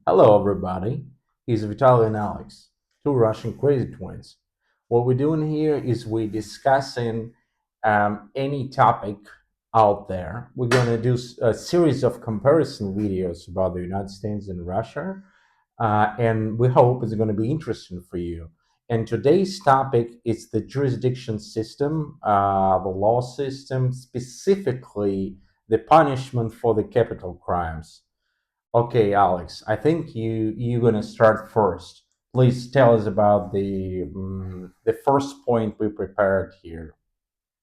Hello, everybody. He's Vitaly and Alex, two Russian crazy twins. What we're doing here is we're discussing any topic out there. We're going to do a series of comparison videos about the United States and Russia, and we hope it's going to be interesting for you. And today's topic is the jurisdiction system, the law system, specifically the punishment for the capital crimes. Okay, Alex, I think you're gonna start first. Please tell us about the first point we prepared here.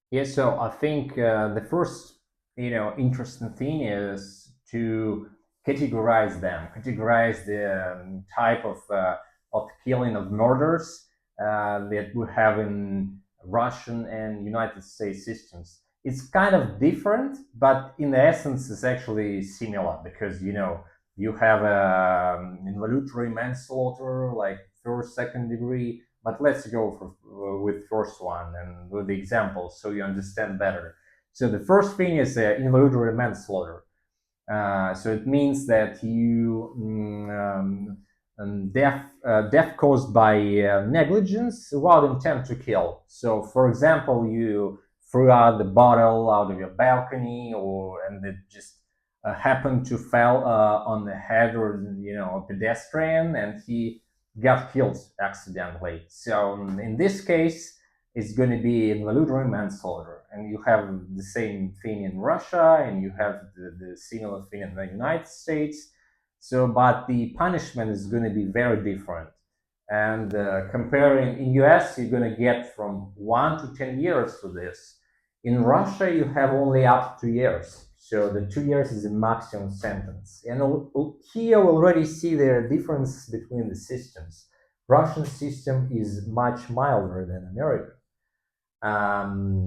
Yeah, so I think the first, interesting thing is to categorize the type of killing of murders that we have in Russian and United States systems. It's kind of different, but in the essence, it's actually similar because you have involuntary manslaughter, like first, second degree, but let's go with first one and with the examples so you understand better. So the first thing is involuntary manslaughter. So it means that death caused by negligence without intent to kill. So, for example, you threw out the bottle out of your balcony, or and it just happened to fall on the head or a pedestrian, and he got killed accidentally. So, in this case, it's going to be involuntary manslaughter. And you have the same thing in Russia, and you have the similar thing in the United States. So, but the punishment is going to be very different. And comparing in US, you're going to get from 1 to 10 years for this. In Russia, you have only up to 2 years. So the 2 years is the maximum sentence. And here we already see the difference between the systems. Russian system is much milder than American.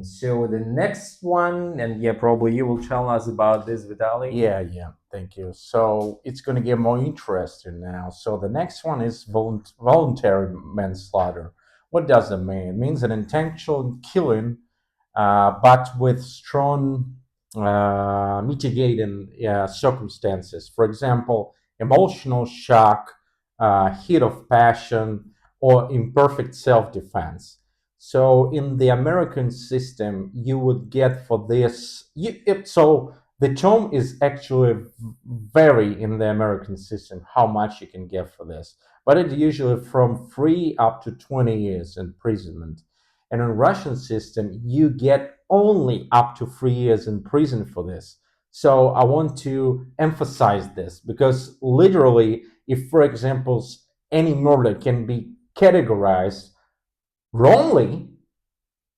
So the next one, and yeah, probably you will tell us about this, Vitaly. Yeah, thank you. So it's gonna get more interesting now. So the next one is voluntary manslaughter. What does it mean? It means an intentional killing, but with strong mitigating circumstances. For example, emotional shock, heat of passion, or imperfect self defense. So in the American system, you would get for this. So the term is actually vary in the American system how much you can get for this, but it's usually from 3 up to 20 years imprisonment. And in Russian system, you get only up to 3 years in prison for this. So I want to emphasize this because literally, if for example any murder can be categorized wrongly,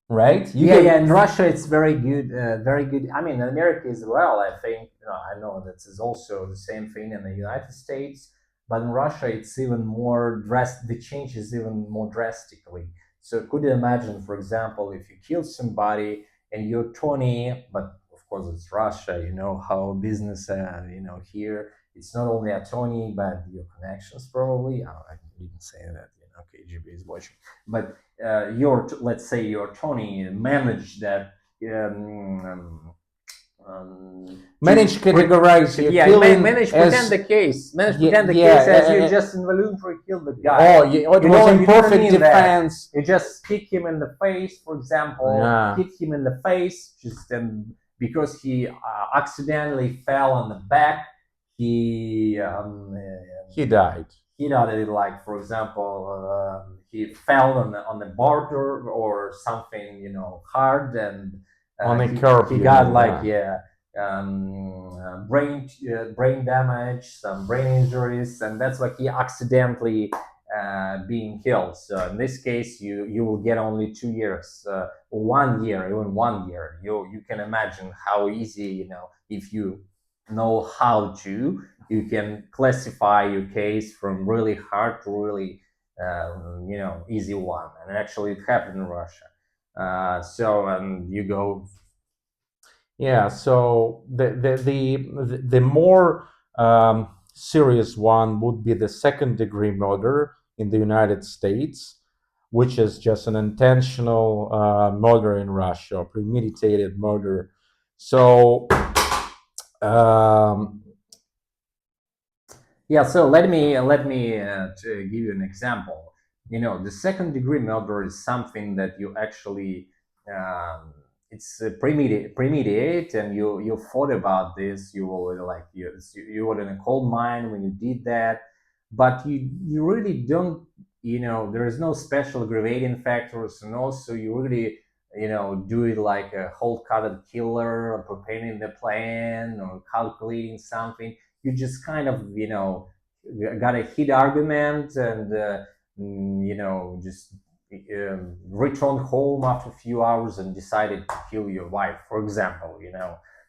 right? You Yeah, can. yeah. In Russia, it's very good, very good. I mean, in America as well. I think I know that is also the same thing in the United States, but in Russia, it's even more drastic. The change is even more drastically. So, could you imagine, for example, if you kill somebody and you're 20, but of course it's Russia. You know how business, here it's not only attorney, but your connections probably. Oh, I didn't say that. KGB is watching, but let's say your Tony managed that um, Manage categorize your yeah, killing manage pretend as. the case, manage Yeah, pretend the case as you yeah, just involuntarily killed the guy. oh, yeah, it was You don't imperfect mean that. defense. You just kick him in the face, for example, Yeah, hit him in the face, just because he accidentally fell on the back. He he died like, for example, he fell on the border or something, hard, and on a curb. he You got mean? like, Yeah. yeah, brain damage, some brain injuries, and that's why he accidentally being killed. So in this case, you will get only 2 years, 1 year, even 1 year. You can imagine how easy, if you know how to, you can classify your case from really hard to really easy one. And actually it happened in Russia. So you go. Yeah. So the more serious one would be the second degree murder in the United States, which is just an intentional murder in Russia, or premeditated murder. So um, Yeah, so let me to give you an example. You know, the second degree murder is something that you actually it's premediate, and you thought about this. You were like you were in a cold mine when you did that, but you really don't. You know, there is no special aggravating factors, and also you really do it like a whole-hearted killer, or preparing the plan, or calculating something. You just kind of got a heat argument, and just returned home after a few hours and decided to kill your wife, for example,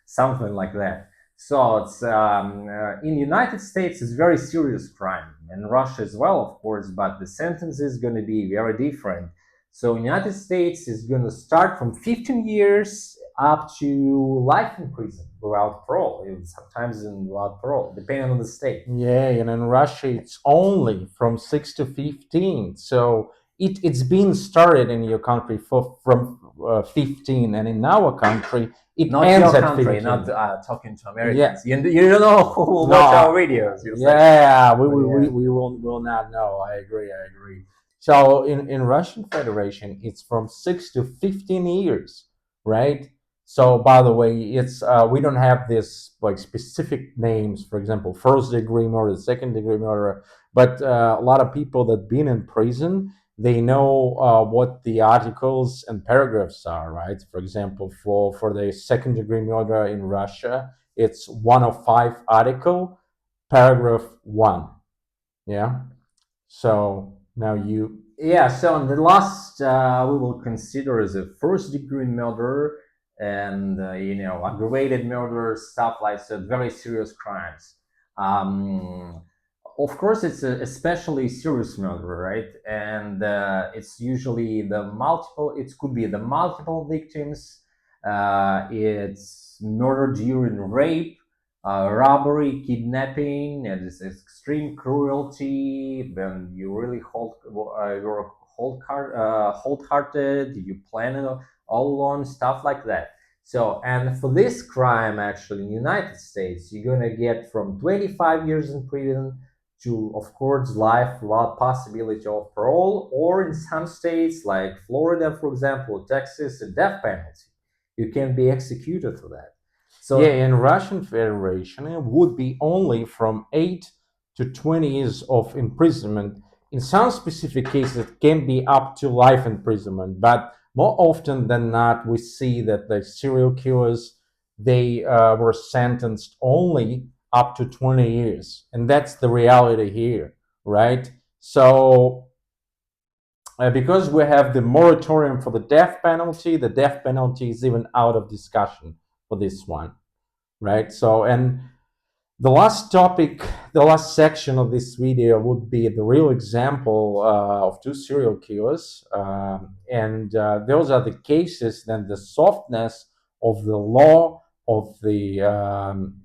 something like that. So it's in United States it's very serious crime, and Russia as well, of course, but the sentence is going to be very different. So United States is going to start from 15 years up to life in prison without parole, even sometimes without parole, depending on the state. Yeah, and in Russia it's only from 6 to 15. So it's been started in your country from 15, and in our country it Not ends your at country, 15. not talking to Yeah, Americans. You don't know who will watch our no, videos. You say, yeah, we, but we, yeah. we, we will not know. I agree. I agree. So in Russian Federation, it's from 6 to 15 years, right? So by the way, it's we don't have this like specific names. For example, first degree murder, second degree murder, but a lot of people that been in prison, they know what the articles and paragraphs are, right? For example, for the second degree murder in Russia, it's 105 article, paragraph 1. Yeah. So now you. Yeah, so on the last we will consider as a first degree murder, and aggravated murder, stuff like that, very serious crimes. Um, of course, it's a especially serious murder, right? And it's usually the multiple. It could be the multiple victims. It's murder during rape, robbery, kidnapping, and it's extreme cruelty. Then you really you're wholehearted. You plan it all along, stuff like that. So, and for this crime, actually, in the United States, you're gonna get from 25 years in prison to, of course, life without possibility of parole, or in some states like Florida, for example, Texas, a death penalty. You can be executed for that. Yeah, So in Russian Federation, it would be only from 8 to 20 years of imprisonment. In some specific cases, it can be up to life imprisonment, but more often than not, we see that the serial killers they were sentenced only up to 20 years, and that's the reality here, right? So because we have the moratorium for the death penalty is even out of discussion for this one, right? So, and the last topic, the last section of this video would be the real example of two serial killers. And those are the cases, then the softness of the law, of the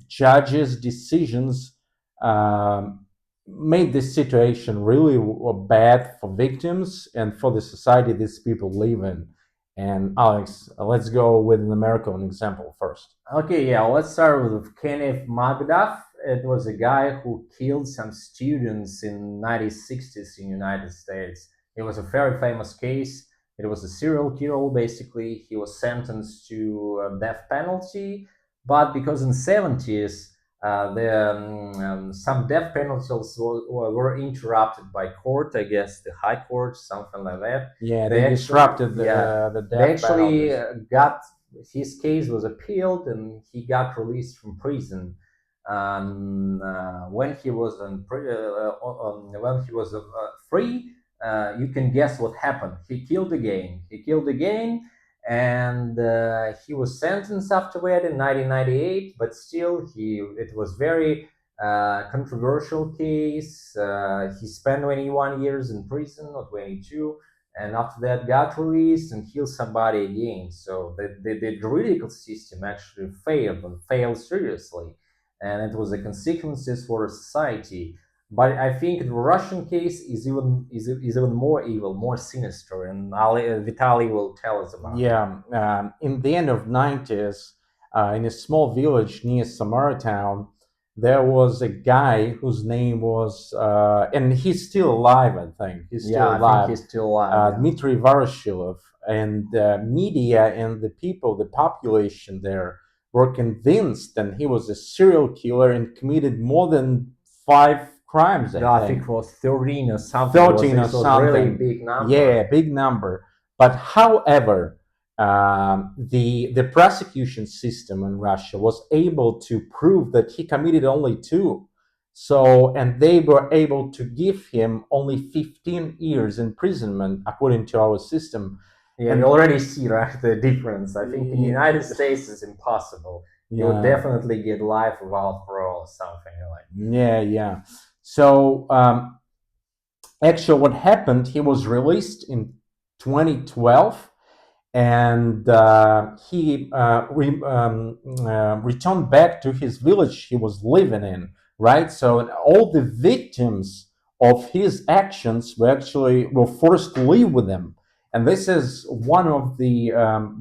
judges' decisions made this situation really bad for victims and for the society these people live in. And Alex, let's go with an American example first. okay, yeah, let's start with Kenneth Magdaf. It was a guy who killed some students in 1960s in United States. It was a very famous case. It was a serial killer, basically. He was sentenced to a death penalty, but because in 70s some death penalties were interrupted by court, I guess the high court, something like that. Yeah, They they actually, disrupted yeah, the they death actually penalties. got his case was appealed, and he got released from prison. When he was when he was free, you can guess what happened. He killed again. He killed again, and he was sentenced afterward in 1998. But still, it was very controversial case. He spent 21 years in prison, or 22, and after that got released and killed somebody again. So the juridical system actually failed, and failed seriously, and it was the consequences for society. But I think the Russian case is even more evil, more sinister, and Vitaly will tell us about it. Yeah, in the end of 90s, in a small village near Samara town, there was a guy whose name was, and he's still alive, I think. He's still Yeah, I alive. think he's still alive. Yeah. Dmitry Voroshilov, and media and the people, the population there, were convinced that he was a serial killer and committed more than 5 crimes. No, I think it was 13 or something. 13 or It was something. really big number. Yeah, big number. But however, the prosecution system in Russia was able to prove that he committed only 2. So, and they were able to give him only 15 years imprisonment according to our system. Yeah, And you already see, right, the difference. I think in the United States it's impossible. You would definitely get life without parole or something like. Yeah. So actually, what happened? He was released in 2012, and he returned back to his village he was living in. Right. So all the victims of his actions were forced to live with him. And this is one of the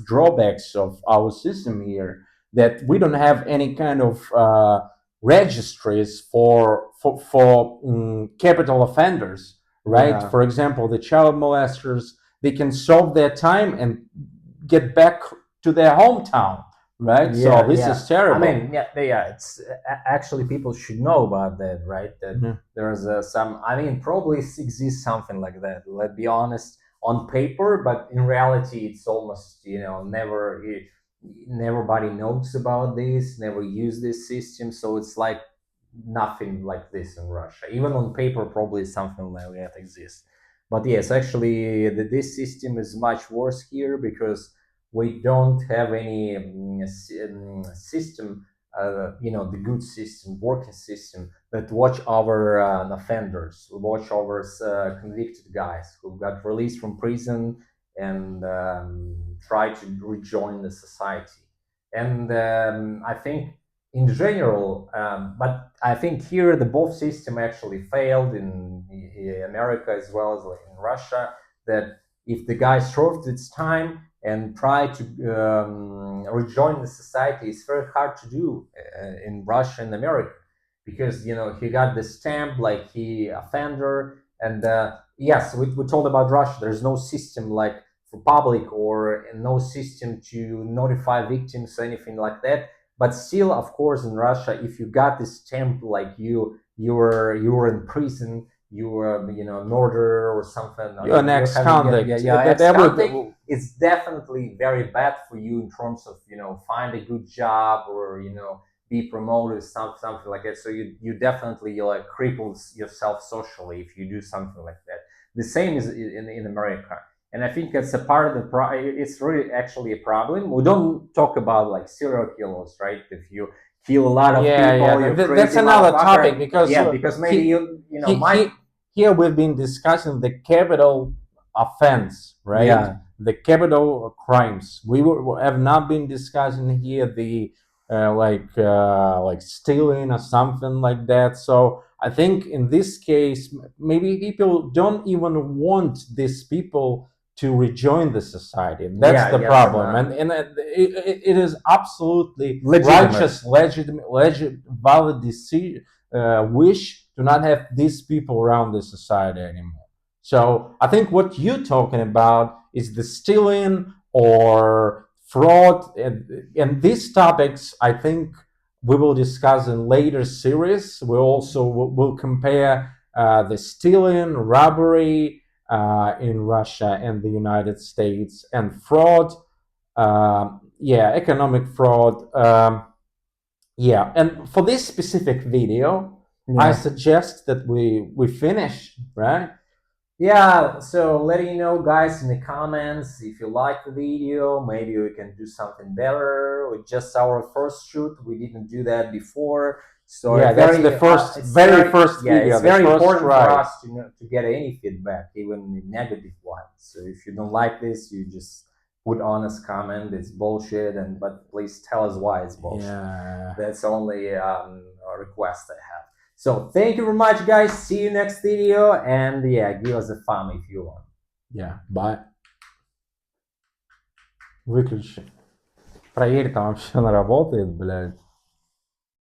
drawbacks of our system here, that we don't have any kind of registries for capital offenders, right? Yeah. For example, the child molesters, they can serve their time and get back to their hometown, right? Yeah, so this is terrible. I mean, it's actually people should know about that, right? That there's some. I mean, probably exists something like that. Let's be honest, on paper, but in reality, it's almost never. Nobody knows about this. Never use this system, so it's like nothing like this in Russia. Even on paper, probably something like that exists. But yes, actually, this system is much worse here because we don't have any system, the good system, working system that watch over offenders, watch over convicted guys who got released from prison and try to rejoin the society. And I think in general, but I think here the both system actually failed in America as well as in Russia. That if the guy served its time and tried to rejoin the society, it's very hard to do in Russia and America because he got the stamp like he offender. And yes, we told about Russia. There's no system like for public or no system to notify victims or anything like that. But still, of course, in Russia, if you got this stamp like you were in prison, you were murderer or something, you're an ex-convict. Ex-convict, it's definitely very bad for you in terms of find a good job or be promoted, something like that. So you definitely like cripple yourself socially if you do something like that. The same is in America. And I think it's a part of the it's really actually a problem. We don't talk about like serial killers, right? If you kill a lot of people, that's another topic because maybe here we've been discussing the capital offense, right? Yeah. The capital crimes. We have not been discussing here the like stealing or something like that. So I think in this case, maybe people don't even want these people to rejoin the society. That's the problem. And it is absolutely righteous, legitimate, valid wish to not have these people around the society anymore. So I think what you're talking about is the stealing or fraud, and these topics I think we will discuss in later series. We also will compare the stealing, robbery in Russia and the United States, and fraud, economic fraud. And for this specific video, I suggest that we finish, right? Yeah, so letting you know, guys, in the comments if you like the video. Maybe we can do something better with just our first shoot. We didn't do that before. So that's the very first video. It's very important for us to get any feedback, even negative one. So if you don't like this, you just put honest comment. It's bullshit, but please tell us why it's bullshit. Yeah. That's only a request I have. So thank you very much, guys. See you next video, and give us a thumb if you want. Yeah, bye. Выключи. Проверь, там вообще она работает, блядь.